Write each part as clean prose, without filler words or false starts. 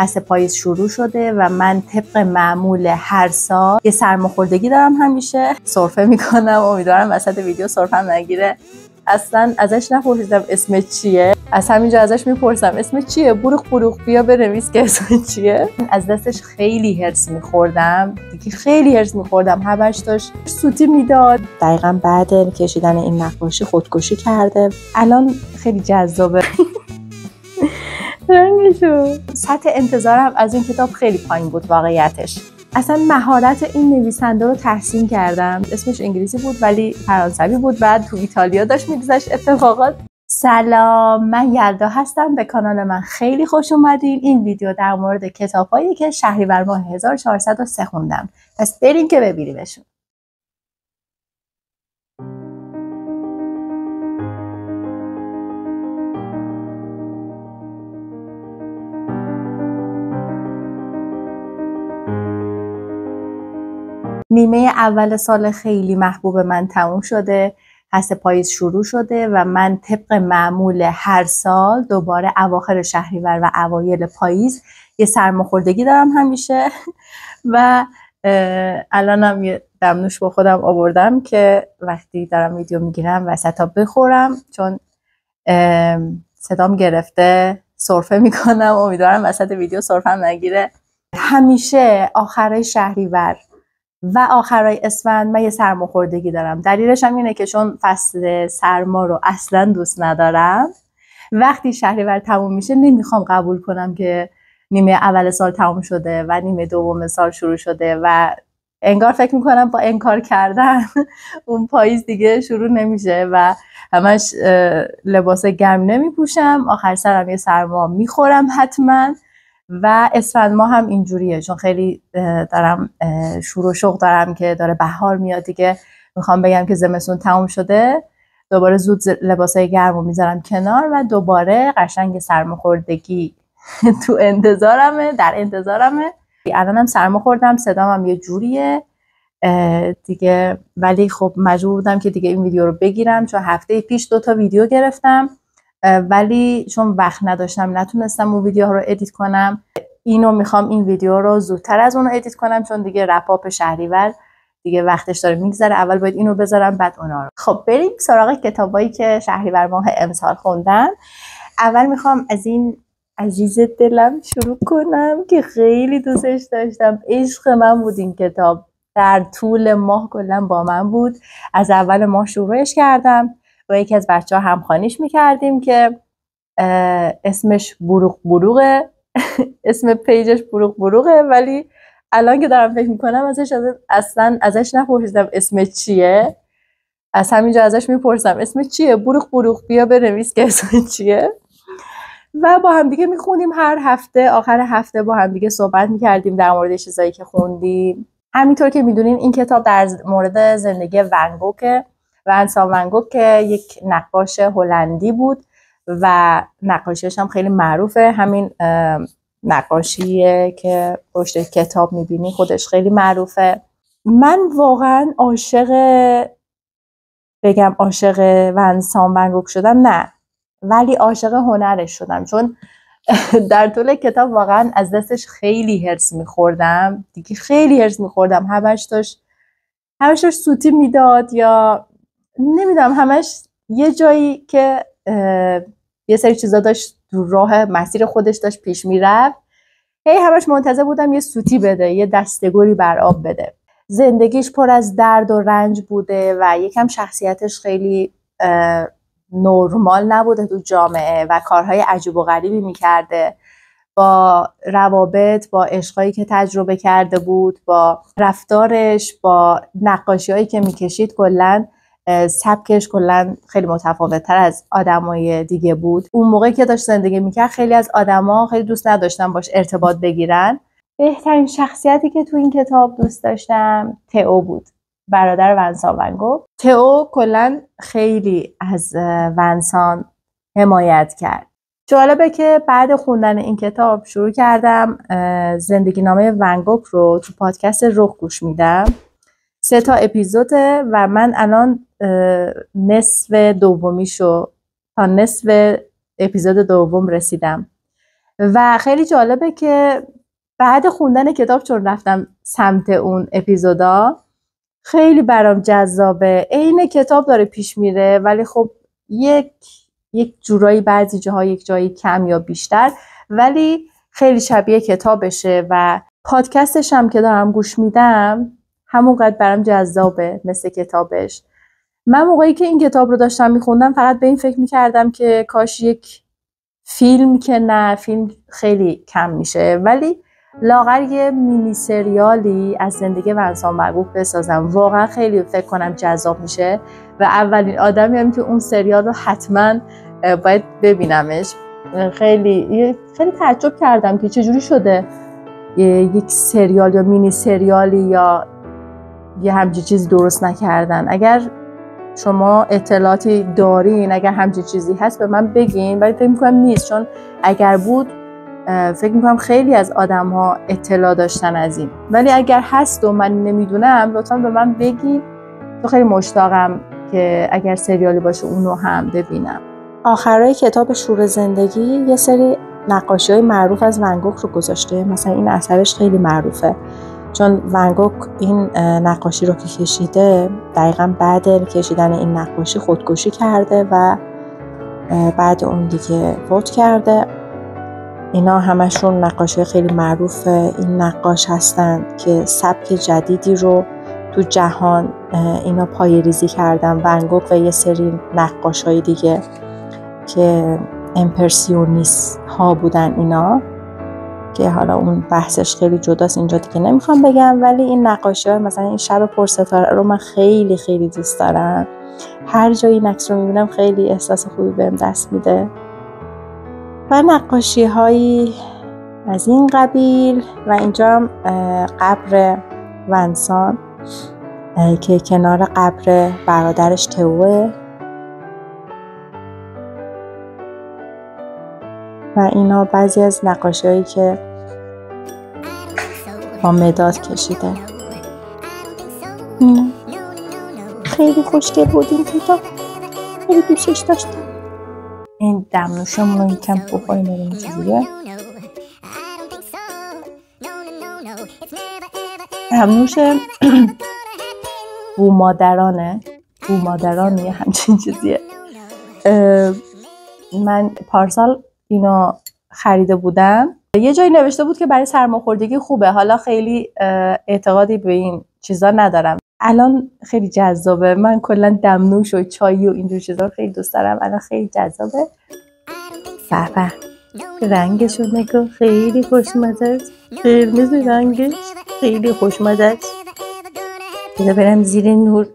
فصل پاییز شروع شده و من طبق معمول هر سال یه سرماخوردگی دارم، همیشه سرفه میکنم. امیدوارم وسط ویدیو سرفم نگیره. اصلا ازش نپرسیدم اسم چیه، از همینجا ازش میپرسم اسم چیه، بروخ بیا بنویس که اسم چیه. از دستش خیلی هرس میخوردم دیگه، خیلی هرس میخوردم. همش داشت سوتی میداد. دقیقاً بعد کشیدن این نقاشی خودکشی کرده. الان خیلی جذابه. رنگشو. سطح انتظارم از این کتاب خیلی پایین بود واقعیتش. اصلا مهارت این نویسنده رو تحسین کردم. اسمش انگلیسی بود ولی فرانسوی بود، بعد تو ایتالیا داشت میگذشت اتفاقات. سلام، من یلدا هستم. به کانال من خیلی خوش اومدین. این ویدیو در مورد کتابایی که شهریور ماه 1403 خوندم. پس بریم که ببینیمشون. نیمه اول سال خیلی محبوب من تموم شده. فصل پاییز شروع شده و من طبق معمول هر سال دوباره اواخر شهریور و اوایل پاییز یه سرماخوردگی دارم همیشه و الانم یه دمنوش با خودم آوردم که وقتی دارم ویدیو میگیرم وسطا بخورم، چون صدام گرفته سرفه میکنم. امیدوارم وسط ویدیو سرفم نگیره. همیشه آخرای شهریور و آخرای اسفند من یه سرماخوردگی دارم. دلیلش هم اینه که چون فصل سرما رو اصلا دوست ندارم. وقتی شهریور تموم میشه نمیخوام قبول کنم که نیمه اول سال تموم شده و نیمه دوم سال شروع شده و انگار فکر میکنم با انکار کردن اون پاییز دیگه شروع نمیشه و همش لباس گرم نمیپوشم. آخر سرم یه سرما میخورم حتما. و اسفند ماه هم اینجوریه، چون خیلی دارم شور و شوق دارم که داره بهار میاد دیگه. میخوام بگم که زمستون تموم شده، دوباره زود لباسای گرم رو میذارم کنار و دوباره قشنگ سرماخوردگی تو انتظارمه، در انتظارمه. الانم سرماخوردم، صدام هم یه جوریه دیگه، ولی خب مجبور بودم که دیگه این ویدیو رو بگیرم، چون هفته پیش 2 تا ویدیو گرفتم ولی چون وقت نداشتم نتونستم اون ویدیو رو ادیت کنم. اینو میخوام این ویدیو رو زودتر از اون رو ادیت کنم، چون دیگه رپاپ شهریور دیگه وقتش داره میگذره. اول باید اینو بذارم بعد اونا رو. خب بریم سراغ کتابایی که شهریور ماه امسال خوندم. اول میخوام از این عزیز دلم شروع کنم که خیلی دوستش داشتم. عشق من بود این کتاب. در طول ماه کلا با من بود. از اول ماه شروعش کردم. با یکی از بچه‌ها همخوانیش میکردیم که اسمش بروغه. اسم پیجش بروغه، ولی الان که دارم فکر میکنم اصلا ازش نپرسیدم اسم چیه. از همینجا ازش میپرسم اسم چیه، بروغ بیا بنویس که اسم چیه. و با هم دیگه میخوندیم هر هفته، آخر هفته با هم دیگه صحبت میکردیم در مورد چیزایی که خوندیم. همینطور که میدونین این کتاب در مورد زندگی ون گوگه، ونسان ون گوگ که یک نقاش هلندی بود و نقاشیش هم خیلی معروفه. همین نقاشیه که پشت کتاب میبینی خودش خیلی معروفه. من واقعا عاشق ونسان ون گوگ شدم نه، ولی عاشق هنرش شدم، چون در طول کتاب واقعا از دستش خیلی هرس میخوردم دیگه، خیلی هرس میخوردم. همش داشت سوتی میداد یا نمیدونم، همش یه جایی که یه سری چیزا داشت تو راه مسیر خودش داشت پیش میرفت، همش منتظر بودم یه سوتی بده، یه دستگوری بر آب بده. زندگیش پر از درد و رنج بوده و یکم شخصیتش خیلی نورمال نبوده تو جامعه و کارهای عجیب و غریبی میکرده، با روابط، با عشقایی که تجربه کرده بود، با رفتارش، با نقاشی‌هایی که میکشید. کلاً سبکش کلاً خیلی متفاوت‌تر از آدمای دیگه بود. اون موقعی که داشت زندگی میکرد خیلی از آدما خیلی دوست نداشتن باش ارتباط بگیرن. بهترین شخصیتی که تو این کتاب دوست داشتم تئو بود، برادر ونسان ون گوگ. تئو کلاً خیلی از ونسان حمایت کرد. جالبه که بعد خوندن این کتاب شروع کردم زندگی نامه ون گوگ رو تو پادکست رخ گوش میدم. 3 تا اپیزوده و من الان نصف دومیشو تا نصف اپیزود دوم رسیدم و خیلی جالبه که بعد خوندن کتاب، چون رفتم سمت اون اپیزودا، خیلی برام جذابه. عین کتاب داره پیش میره ولی خب یک جورایی بعضی جاها یک جایی کم یا بیشتر، ولی خیلی شبیه کتابشه و پادکستش هم که دارم گوش میدم همونقدر برام جذابه مثل کتابش. من موقعی که این کتاب رو داشتم میخوندم فقط به این فکر میکردم که کاش یک فیلم، که نه فیلم خیلی کم میشه، ولی لاغر یه مینی سریالی از زندگی ونسان برگوک بسازم. واقعا خیلی فکر کنم جذاب میشه و اولین آدمی هم که اون سریال رو حتما باید ببینمش. خیلی تعجب کردم که چجوری شده یک سریال یا مینی سریالی یا یه همچین چیزی درست نکردن. اگر شما اطلاعاتی دارین، اگر همچین چیزی هست به من بگین، ولی فکر میکنم نیست، چون اگر بود فکر میکنم خیلی از آدم ها اطلاع داشتن از این، ولی اگر هست و من نمیدونم لطفا به من بگین، تو خیلی مشتاقم که اگر سریالی باشه اونو هم ببینم. آخرای کتاب شور زندگی یه سری نقاشی‌های معروف از ون گوگ رو گذاشته. مثلا این اثرش خیلی معروفه، چون ون گوگ این نقاشی رو که کشیده دقیقاً بعد کشیدن این نقاشی خودکشی کرده و بعد اون دیگه فوت کرده. اینا همشون نقاشی خیلی معروف این نقاش هستن که سبک جدیدی رو تو جهان اینا پایه‌ریزی کردن. ون گوگ و یه سری نقاشای دیگه که امپرسیونیست ها بودن اینا، که حالا اون بحثش خیلی جداست اینجا دیگه نمیخوام بگم. ولی این نقاشی ها، مثلا این شب پرستاره رو من خیلی خیلی دوست دارم. هر جایی این عکس رو میبینم خیلی احساس خوبی بهم دست میده. و نقاشی هایی از این قبیل. و اینجا هم قبر ونسان که کنار قبر برادرش توه و اینا بعضی از نقاشی هایی که با مداد کشیده. خیلی خوشگل بود این کتاب، خیلی دوستش داشتم. این دمنوشمون رو یکم بخوریم بریم چیزیه. دمنوش بومادرانه، بومادران یه همچین چیزیه. من پارسال اینو خریده بودم، یه جایی نوشته بود که برای سرماخوردگی خوبه. حالا خیلی اعتقادی به این چیزا ندارم. الان خیلی جذابه. من کلا دمنوش و چای و اینجور چیزا خیلی دوست دارم. الان خیلی جذابه. بابا رنگشو نگاه، خیلی خوشمزه است. قرمز رنگش خیلی خوشمزه است. بذار برم زیر نور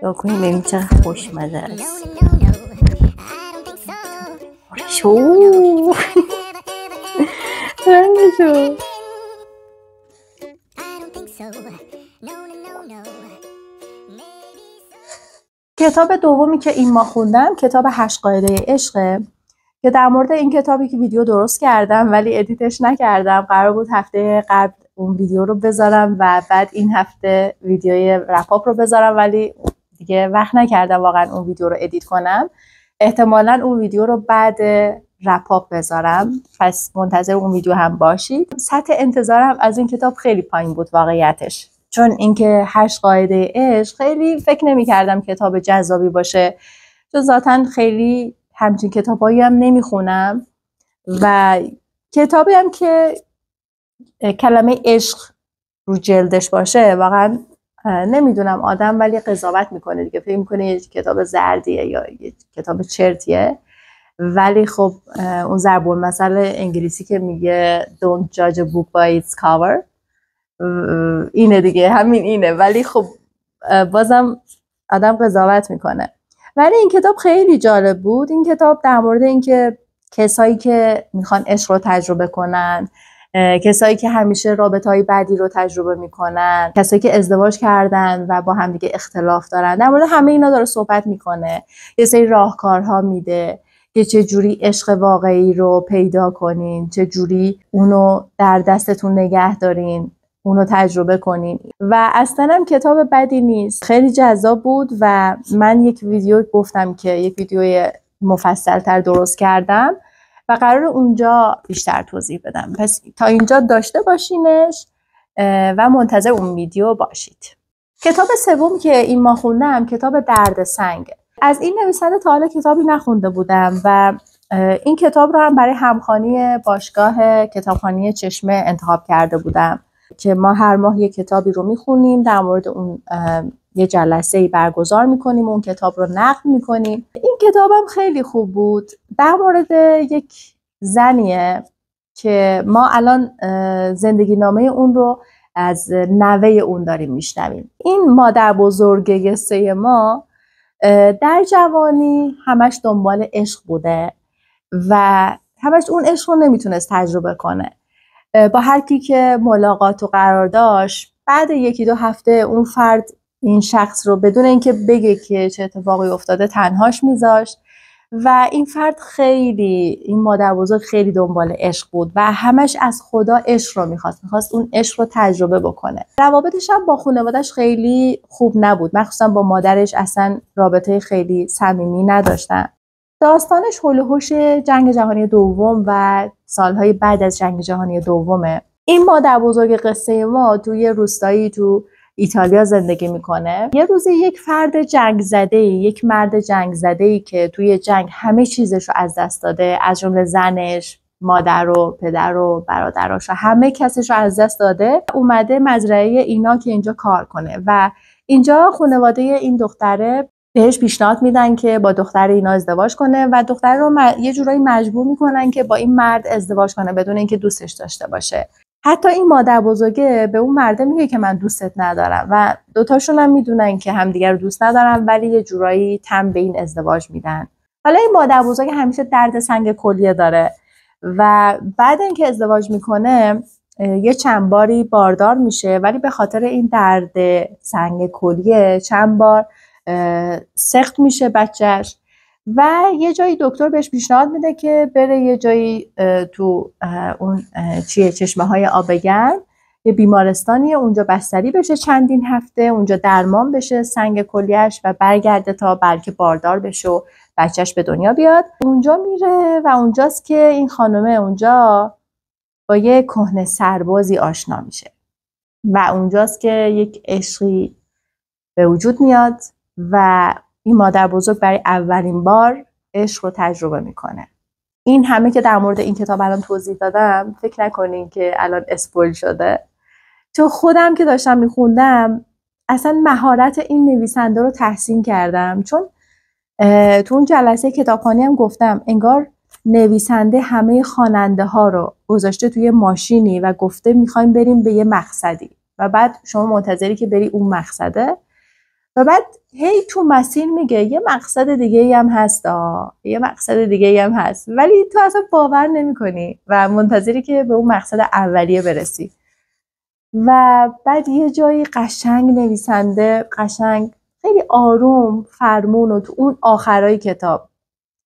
یا کنیم ببین چقدر خوشمزه است. شو رنگشو. کتاب دومی که این ما خوندم کتاب 8 قاعده عشقه، که در مورد این کتابی که ویدیو درست کردم ولی ادیتش نکردم. قرار بود هفته قبل اون ویدیو رو بذارم و بعد این هفته ویدیوی رپاپ رو بذارم، ولی دیگه وقت نکردم واقعا اون ویدیو رو ادیت کنم. احتمالاً اون ویدیو رو بعد رپاپ بذارم، پس منتظر اون ویدیو هم باشید. سطح انتظارم از این کتاب خیلی پایین بود واقعیتش، چون اینکه 8 قاعده عشق خیلی فکر نمی‌کردم کتاب جذابی باشه، چون ذاتاً خیلی همچین کتابایی هم نمیخونم و کتابی هم که کلمه عشق رو جلدش باشه واقعا نمیدونم آدم ولی قضاوت میکنه دیگه، فکر میکنه یه کتاب زردیه یا یه کتاب چرتیه. ولی خب اون ضرب المثل انگلیسی که میگه don't judge a book by its cover اینه دیگه، همین اینه. ولی خب بازم آدم قضاوت میکنه. ولی این کتاب خیلی جالب بود. این کتاب در مورد اینکه کسایی که میخوان عشق رو تجربه کنن، کسایی که همیشه رابطه‌های بدی رو تجربه میکنن، کسایی که ازدواج کردن و با هم دیگه اختلاف دارن، در مورد همه اینا داره صحبت میکنه. یه سری راهکارها میده که چه جوری عشق واقعی رو پیدا کنین، چه جوری اونو در دستتون نگه دارین، اونو تجربه کنین. و اصلا هم کتاب بدی نیست، خیلی جذاب بود. و من یک ویدیو گفتم که یک ویدیو مفصل تر درست کردم و قرار اونجا بیشتر توضیح بدم. پس تا اینجا داشته باشینش و منتظر اون ویدیو باشید. کتاب سوم که این ماه خوندم کتاب درد سنگ. از این نویسنده تا حالا کتابی نخونده بودم و این کتاب رو هم برای همخوانی باشگاه کتابخوانی چشمه انتخاب کرده بودم که ما هر ماه یک کتابی رو میخونیم، در مورد اون یه جلسه‌ای برگزار میکنیم، اون کتاب رو نقد میکنیم. این کتابم خیلی خوب بود. در مورد یک زنیه که ما الان زندگی نامه اون رو از نوه اون داریم میشنویم. این مادر بزرگ قصه ما در جوانی همش دنبال عشق بوده و همش اون عشق رو نمیتونست تجربه کنه. با هر کی که ملاقات و قرار داشت، بعد 1-2 هفته اون فرد این شخص رو بدون اینکه بگه که چه اتفاقی افتاده تنهاش میذاشت و این فرد خیلی، این مادر بزرگ خیلی دنبال عشق بود و همش از خدا عشق رو میخواست اون عشق رو تجربه بکنه. روابطش هم با خانواده‌اش خیلی خوب نبود، مخصوصا با مادرش اصلا رابطه خیلی صمیمی نداشتن. داستانش حول و حوش جنگ جهانی دوم و سالهای بعد از جنگ جهانی دومه. این مادر بزرگ قصه ما توی روستایی تو ایتالیا زندگی میکنه. یه روزی یک فرد جنگ زده، یک مرد جنگ زده‌ای که توی جنگ همه چیزش رو از دست داده، از جمله زنش، مادر و پدر و برادراش و همه کسش رو از دست داده، اومده مزرعه اینا که اینجا کار کنه و اینجا خانواده این دختره بهش پیشنهاد میدن که با دختر اینا ازدواج کنه و دختر رو یه جورایی مجبور میکنن که با این مرد ازدواج کنه بدون اینکه دوستش داشته باشه. حتی این مادر بزرگه به اون مرده میگه که من دوستت ندارم و دوتاشون هم میدونن که همدیگر رو دوست ندارن، ولی یه جورایی تم به این ازدواج میدن. حالا این مادر بزرگ همیشه درد سنگ کلیه داره و بعد اینکه ازدواج میکنه یه چند باری باردار میشه، ولی به خاطر این درد سنگ کلیه چند بار سخت میشه بچهش و یه جایی دکتر بهش پیشنهاد میده که بره یه جایی تو اون چشمه های آبگرم، یه بیمارستانی، اونجا بستری بشه چندین هفته، اونجا درمان بشه سنگ کلیهش و برگرده تا بلکه باردار بشه و بچهش به دنیا بیاد. اونجا میره و اونجاست که این خانومه اونجا با یه کهنه سربازی آشنا میشه و اونجاست که یک عشقی به وجود میاد و این مادر بزرگ برای اولین بار عشق رو تجربه میکنه. این همه که در مورد این کتاب الان توضیح دادم فکر نکنین که الان اسپویل شده، چون خودم که داشتم میخوندم اصلا مهارت این نویسنده رو تحسین کردم، چون تو اون جلسه کتابخوانی هم گفتم انگار نویسنده همه خواننده ها رو گذاشته توی ماشینی و گفته میخوایم بریم به یه مقصدی و بعد شما منتظری که بری اون مقصده و بعد هی تو مسیر میگه یه مقصد دیگه هم هست، یه مقصد دیگه هم هست، ولی تو اصلا باور نمی کنی و منتظری که به اون مقصد اولیه برسی. و بعد یه جایی قشنگ نویسنده قشنگ خیلی آروم فرمون و تو اون آخرای کتاب،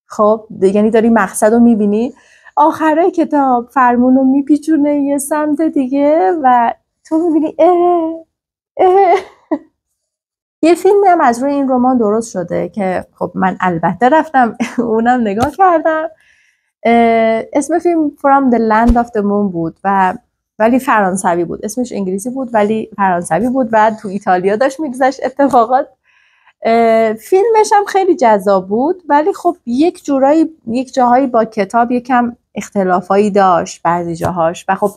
خب یعنی داری مقصد رو میبینی، آخرای کتاب فرمون رو میپیچونه یه سمت دیگه و تو میبینی یه فیلمی هم از روی این رمان درست شده که خب من البته رفتم اونم نگاه کردم. اسم فیلم From the Land of the Moon بود ولی فرانسوی بود، اسمش انگلیسی بود ولی فرانسوی بود و تو ایتالیا داشت میگذشت اتفاقات. فیلمش هم خیلی جذاب بود ولی خب یک جاهایی با کتاب یکم اختلافایی داشت بعضی جاهاش و خب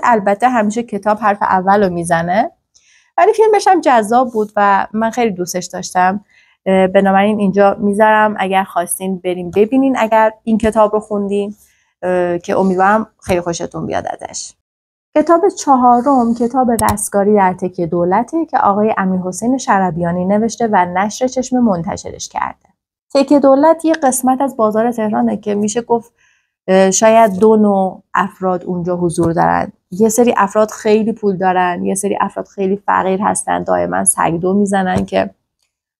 البته همیشه کتاب حرف اول رو میزنه، ولی فیلمش هم جذاب بود و من خیلی دوستش داشتم. بنابراین اینجا میذارم اگر خواستین بریم ببینین اگر این کتاب رو خوندین، که امیدوارم خیلی خوشتون بیاد ازش. کتاب چهارم کتاب رستگاری در تکیه دولته که آقای امیرحسین شربیانی نوشته و نشر چشمه منتشرش کرده. تکیه دولت یه قسمت از بازار تهرانه که میشه گفت شاید 2 نوع افراد اونجا حضور دارن. یه سری افراد خیلی پول دارن، یه سری افراد خیلی فقیر هستن، دائما سگدو میزنن که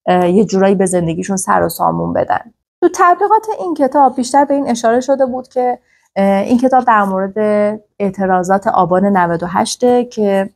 یه جورایی به زندگیشون سر و سامون بدن. تو تبلیغات این کتاب بیشتر به این اشاره شده بود که این کتاب در مورد اعتراضات آبان 98 که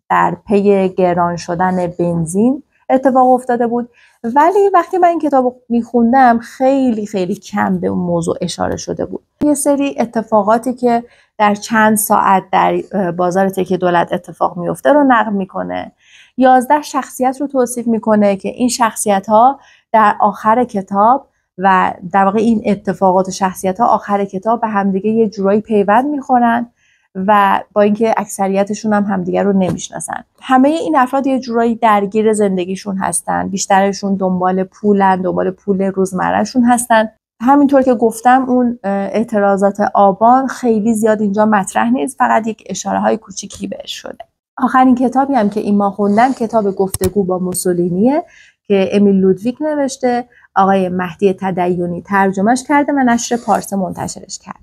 در پی گران شدن بنزین اتفاق افتاده بود. ولی وقتی من این کتاب میخوندم خیلی خیلی کم به اون موضوع اشاره شده بود. یه سری اتفاقاتی که در چند ساعت در بازار تک دولت اتفاق میفته رو نقل میکنه. 11 شخصیت رو توصیف میکنه که این شخصیت ها در آخر کتاب و در واقع این اتفاقات و شخصیت ها آخر کتاب به همدیگه یه جورایی پیوند میخورن و با اینکه اکثریتشون هم همدیگه رو نمیشناسن. همه این افراد یه جورایی درگیر زندگیشون هستن، بیشترشون دنبال پولن، دنبال پول روزمرهشون هستن. همینطور که گفتم اون اعتراضات آبان خیلی زیاد اینجا مطرح نیست، فقط یک اشاره های کوچیکی بهش شده. آخرین کتابی هم که این ما خوندم کتاب گفتگو با موسولینیه که امیل لودویگ نوشته، آقای مهدی تدیونی ترجمهش کرده و نشر پارسه منتشرش کرده.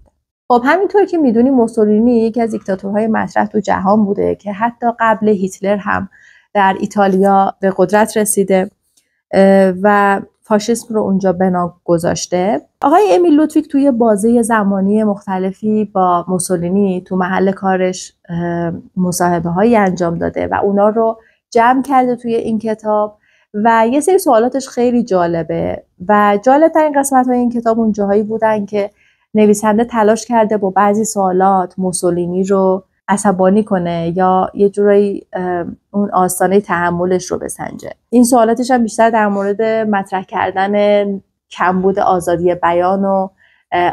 خب همینطور که میدونی موسولینی یکی از دیکتاتورهای مطرح تو جهان بوده که حتی قبل هیتلر هم در ایتالیا به قدرت رسیده و فاشیسم رو اونجا بنا گذاشته. آقای امیل لودویگ توی بازه زمانی مختلفی با موسولینی تو محل کارش مصاحبه هایی انجام داده و اونا رو جمع کرده توی این کتاب و یه سری سوالاتش خیلی جالبه و جالب‌ترین قسمت‌های این کتاب اون جاهایی بودن که نویسنده تلاش کرده با بعضی سوالات موسولینی رو عصبانی کنه یا یه جورایی اون آستانه تحملش رو بسنجه. این سوالاتش هم بیشتر در مورد مطرح کردن کمبود آزادی بیان و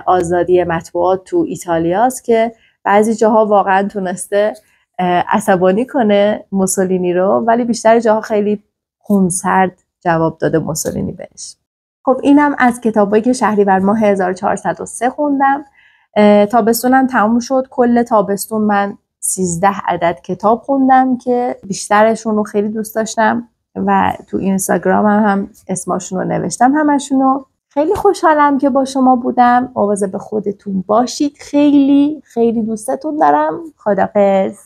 آزادی مطبوعات تو ایتالیاست که بعضی جاها واقعا تونسته عصبانی کنه موسولینی رو، ولی بیشتر جاها خیلی خونسرد جواب داده موسولینی بهش. خب اینم از کتابایی که شهریور ماه 1403 خوندم. تابستونم تموم شد. کل تابستون من 13 عدد کتاب خوندم که بیشترشون رو خیلی دوست داشتم و تو اینستاگرامم هم اسماشون رو نوشتم همشون. خیلی خوشحالم که با شما بودم. مواظب خودتون باشید. خیلی خیلی دوستتون دارم. خداحافظ.